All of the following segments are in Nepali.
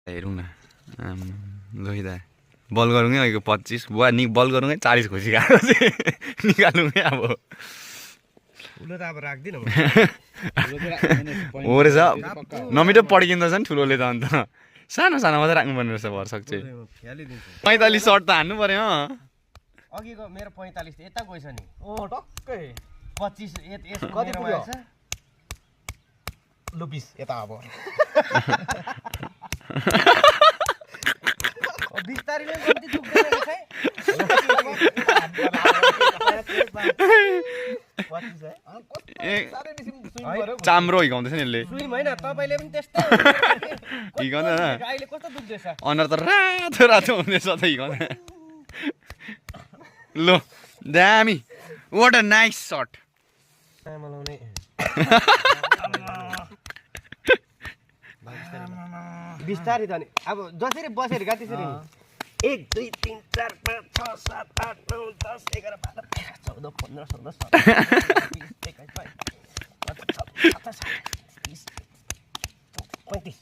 हेरौँ न ल है दा बल गरौँ है अहिलेको 25 बुवा बल गरौँ है 40 खुसी गएको चाहिँ निकालौँ है अब ठुलो त अब राख्दिन हो रहेछ नमिठो पड्किँदो छ नि ठुलोले त अन्त सानो सानो मात्रै राख्नुपर्ने रहेछ भरसक चाहिँ 45 सर्ट त हान्नु पर्यो अघिको मेरो 45 यता गएछ नि टक्कै 25 यसको कति मेरोमा पुग्यो? आएछ लु 20 यता अब बिस्तारै नै कम्ती दुख्दैन रहेछ है 25 है चाम्रो हिकाउँदैछ नि यसले सुइम हैन तपाईले पनि त्यस्तै हिकाउँदैन अहिले कस्तो दुख्दैछ अनुहार त रातो रातो हुँदैछ त हिकाउँदैन ल दामी वाट अ नाइस सर्ट मलाउने बिस्तारै त नि अब जसरी बसेर गा त्यसरी 1 2 3 4 5 6 7 8 9 10 11 12 13 14 15 16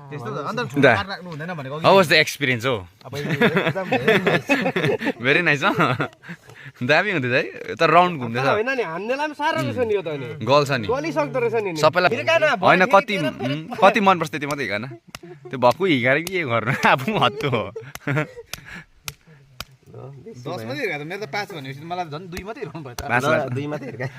त्यस्तो त अन्त दा। राख्नु हुँदैन भनेको हाउ वाज द एक्सपिरियन्स हो अब एकदम भेरी नाइस हो दामी हुँदैछ है तर राउन्ड घुम्दैछ होइन नि हान्नेलाई पनि साह्रो रहेछ नि यो त नि गल छ नि गलिसक्दो रहेछ नि सबैलाई हिर्काएन, होइन भरे कति फेरि तेरो कति मनपर्छ त्यति मात्रै हिँड त्यो भक्कु हिँडेर के गर्नु आफू हत्तु हो 10 मात्रै हेर्दा मेरो त 5 भनेपछि मलाई झन् 2 मात्रै हेर्नु भयो त 5 दुई मात्रै हिर्काए